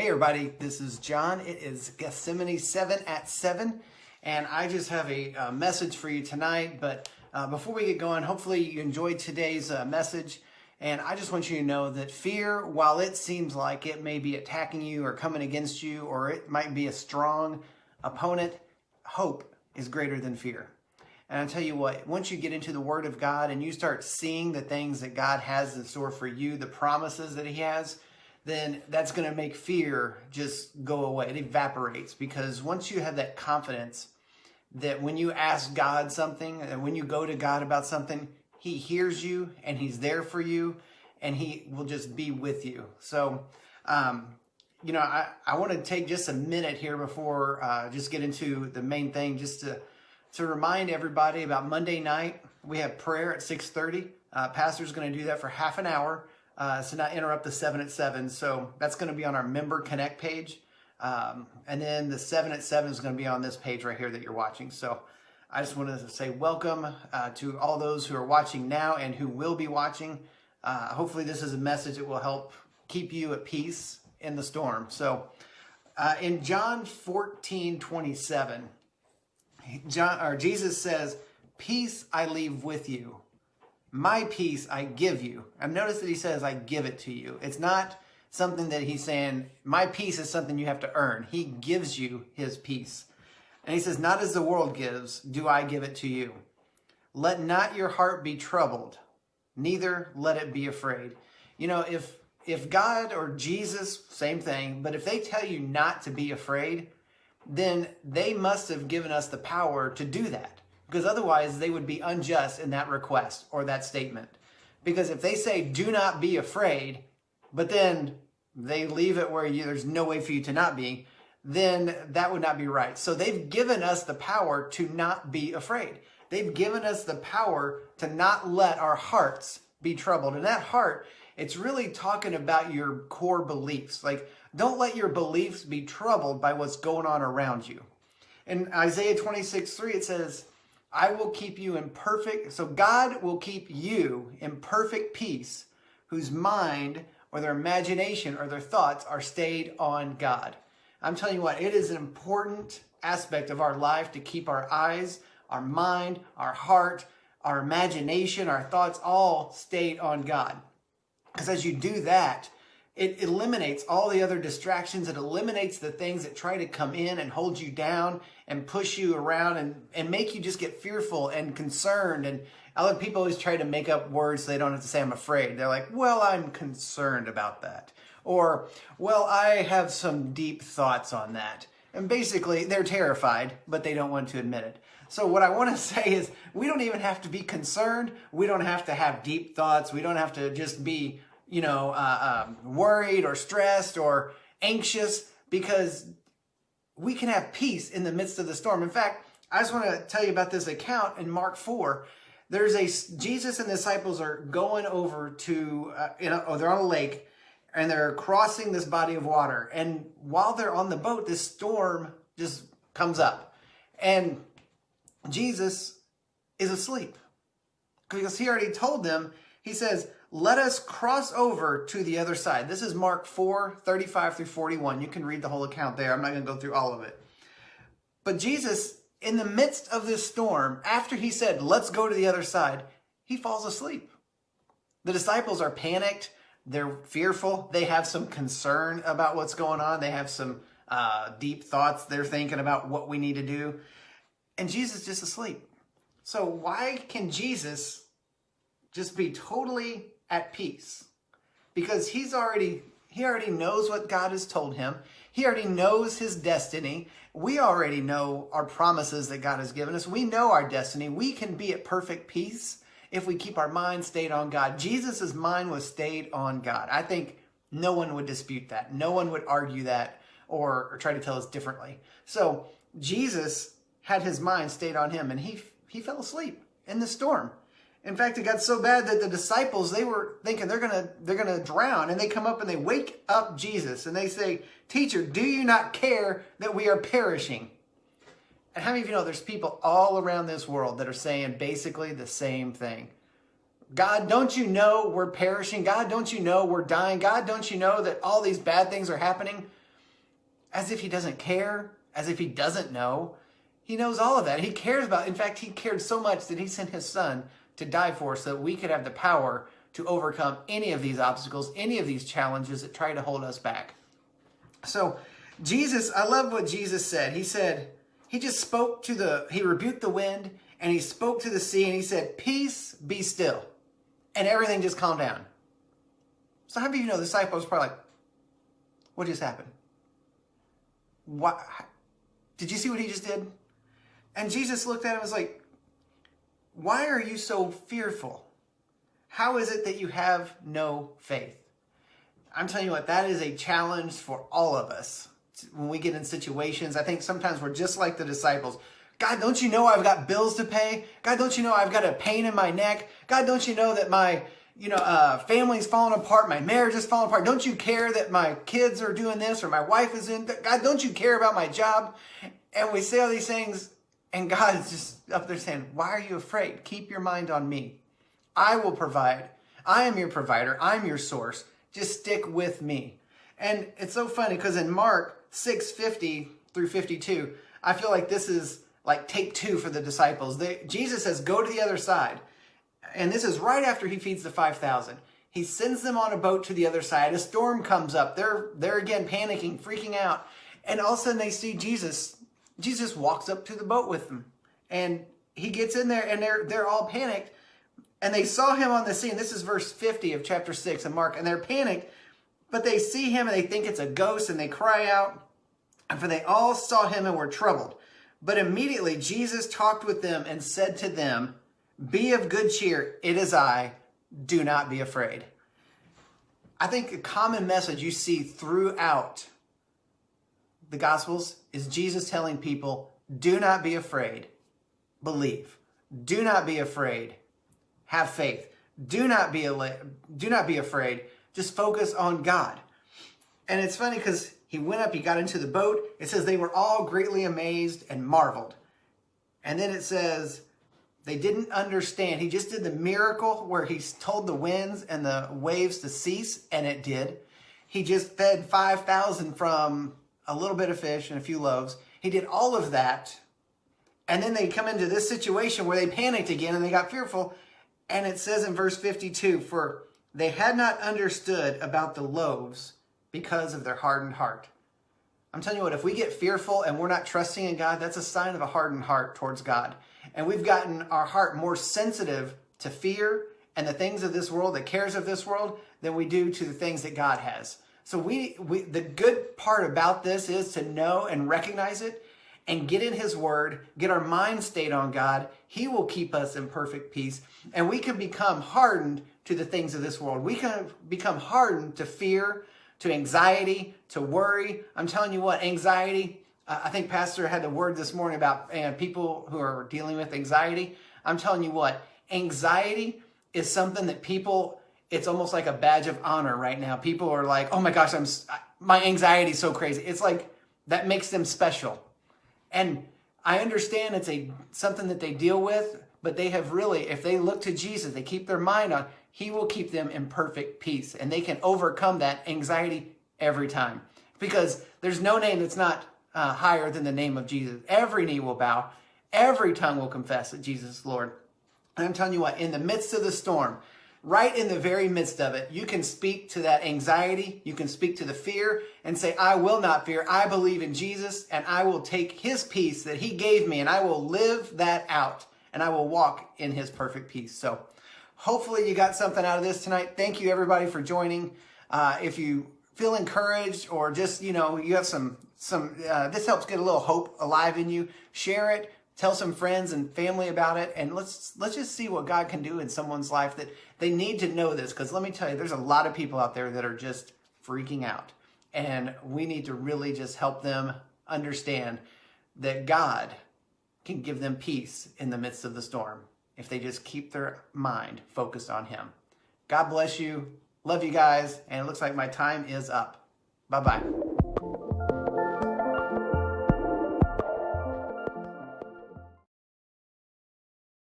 Hey everybody, this is John. It is Gethsemane 7 at 7, and I just have a message for you tonight. But before we get going, hopefully you enjoyed today's message. And I just want you to know that fear, while it seems like it may be attacking you or coming against you, or it might be a strong opponent, hope is greater than fear. And I tell you what, once you get into the Word of God and you start seeing the things that God has in store for you, the promises that He has, then that's going to make fear just go away. It evaporates, because once you have that confidence that when you ask God something and when you go to God about something, He hears you and He's there for you and He will just be with you. So, I want to take just a minute here before just get into the main thing, just to remind everybody about Monday night. We have prayer at 6:30. Pastor's going to do that for half an hour. To not interrupt the 7 at 7. So that's going to be on our Member Connect page. And then the 7 at 7 is going to be on this page right here that you're watching. So I just wanted to say welcome to all those who are watching now and who will be watching. Hopefully this is a message that will help keep you at peace in the storm. So in John 14:27, Jesus says, "Peace I leave with you. My peace I give you." And notice that He says, "I give it to you." It's not something that He's saying, my peace is something you have to earn. He gives you His peace. And He says, "Not as the world gives, do I give it to you. Let not your heart be troubled, neither let it be afraid." You know, if God or Jesus, same thing, but if they tell you not to be afraid, then they must have given us the power to do that. Because otherwise they would be unjust in that request or that statement. Because if they say, "Do not be afraid," but then they leave it where there's no way for you to not be, then that would not be right. So they've given us the power to not be afraid. They've given us the power to not let our hearts be troubled. And that heart, it's really talking about your core beliefs. Like, don't let your beliefs be troubled by what's going on around you. In Isaiah 26:3, it says, "I will keep you in perfect," so God will keep you in perfect peace, whose mind or their imagination or their thoughts are stayed on God. I'm telling you what, it is an important aspect of our life to keep our eyes, our mind, our heart, our imagination, our thoughts all stayed on God. Because as you do that, it eliminates all the other distractions. It eliminates the things that try to come in and hold you down and push you around and make you just get fearful and concerned. And other people always try to make up words so they don't have to say, "I'm afraid." They're like, "Well, I'm concerned about that." Or, "Well, I have some deep thoughts on that." And basically, they're terrified, but they don't want to admit it. So what I want to say is, we don't even have to be concerned. We don't have to have deep thoughts. We don't have to just be worried or stressed or anxious, because we can have peace in the midst of the storm. In fact, I just want to tell you about this account in Mark 4. Jesus and the disciples are going over to, they're on a lake and they're crossing this body of water. And while they're on the boat, this storm just comes up. And Jesus is asleep, because He already told them. He says, "Let us cross over to the other side." This is Mark 4:35 through 41. You can read the whole account there. I'm not going to go through all of it. But Jesus, in the midst of this storm, after He said, "Let's go to the other side," He falls asleep. The disciples are panicked. They're fearful. They have some concern about what's going on. They have some deep thoughts. They're thinking about what we need to do. And Jesus is just asleep. So why can Jesus just be totally at peace? Because he already knows what God has told him. He already knows his destiny. We already know our promises that God has given us. We know our destiny. We can be at perfect peace if we keep our mind stayed on God. Jesus' mind was stayed on God. I think no one would dispute that. No one would argue that or try to tell us differently. So Jesus had his mind stayed on Him, and he fell asleep in the storm. In fact, it got so bad that the disciples, they were thinking they're gonna drown, and they come up and they wake up Jesus and they say, "Teacher, do you not care that we are perishing?" And how many of you know there's people all around this world that are saying basically the same thing? God, don't you know we're perishing? God, don't you know we're dying? God, don't you know that all these bad things are happening? as if he doesn't care, as if he doesn't know. He knows all of that. He cares about, in fact, he cared so much that he sent his son to die for us so that we could have the power to overcome any of these obstacles, any of these challenges that try to hold us back. So Jesus, I love what Jesus said. He said, he just spoke to he rebuked the wind and he spoke to the sea and he said, peace, be still. And everything just calmed down. So how many of you know the disciples were probably like, what just happened? What? Did you see what he just did? And Jesus looked at him and was like, why are you so fearful? How is it that you have no faith? I'm telling you what, that is a challenge for all of us. When we get in situations, I think sometimes we're just like the disciples. God, don't you know I've got bills to pay? God, don't you know I've got a pain in my neck? God, don't you know that my family's falling apart, my marriage is falling apart? Don't you care that my kids are doing this or my wife is in? God, don't you care about my job? And we say all these things, and God is just up there saying, why are you afraid? Keep your mind on me. I will provide. I am your provider. I'm your source. Just stick with me. And it's so funny because in Mark 6:50 through 52, I feel like this is like take two for the disciples. Jesus says, go to the other side. And this is right after he feeds the 5,000. He sends them on a boat to the other side. A storm comes up. They're again panicking, freaking out. And all of a sudden they see Jesus. Jesus walks up to the boat with them. And he gets in there and they're all panicked. And they saw him on the sea. And this is verse 50 of chapter 6 of Mark. And they're panicked. But they see him and they think it's a ghost and they cry out. And for they all saw him and were troubled. But immediately Jesus talked with them and said to them, be of good cheer, it is I, do not be afraid. I think a common message you see throughout the Gospels is Jesus telling people, do not be afraid, believe. Do not be afraid, have faith. Do not be afraid, just focus on God. And it's funny because he went up, he got into the boat. It says they were all greatly amazed and marveled. And then it says they didn't understand. He just did the miracle where he told the winds and the waves to cease, and it did. He just fed 5,000 from a little bit of fish and a few loaves. He did all of that. And then they come into this situation where they panicked again and they got fearful. And it says in verse 52, for they had not understood about the loaves because of their hardened heart. I'm telling you what, if we get fearful and we're not trusting in God, that's a sign of a hardened heart towards God. And we've gotten our heart more sensitive to fear and the things of this world, the cares of this world, than we do to the things that God has. So the good part about this is to know and recognize it and get in his word, get our mind stayed on God. He will keep us in perfect peace. And we can become hardened to the things of this world. We can become hardened to fear, to anxiety, to worry. I'm telling you what, anxiety, I think Pastor had the word this morning about people who are dealing with anxiety. I'm telling you what, anxiety is something that people, it's almost like a badge of honor right now. People are like, oh my gosh, my anxiety is so crazy. It's like, that makes them special. And I understand it's something that they deal with, but they have really, if they look to Jesus, they keep their mind on, he will keep them in perfect peace. And they can overcome that anxiety every time. Because there's no name that's not higher than the name of Jesus. Every knee will bow. Every tongue will confess that Jesus is Lord. And I'm telling you what, in the midst of the storm, right in the very midst of it, you can speak to that anxiety. You can speak to the fear and say, I will not fear. I believe in Jesus and I will take his peace that he gave me and I will live that out and I will walk in his perfect peace. So hopefully you got something out of this tonight. Thank you everybody for joining. If you feel encouraged or just, you have some this helps get a little hope alive in you, share it. Tell some friends and family about it, and let's just see what God can do in someone's life that they need to know this, because let me tell you, there's a lot of people out there that are just freaking out, and we need to really just help them understand that God can give them peace in the midst of the storm if they just keep their mind focused on him. God bless you. Love you guys, and it looks like my time is up. Bye-bye.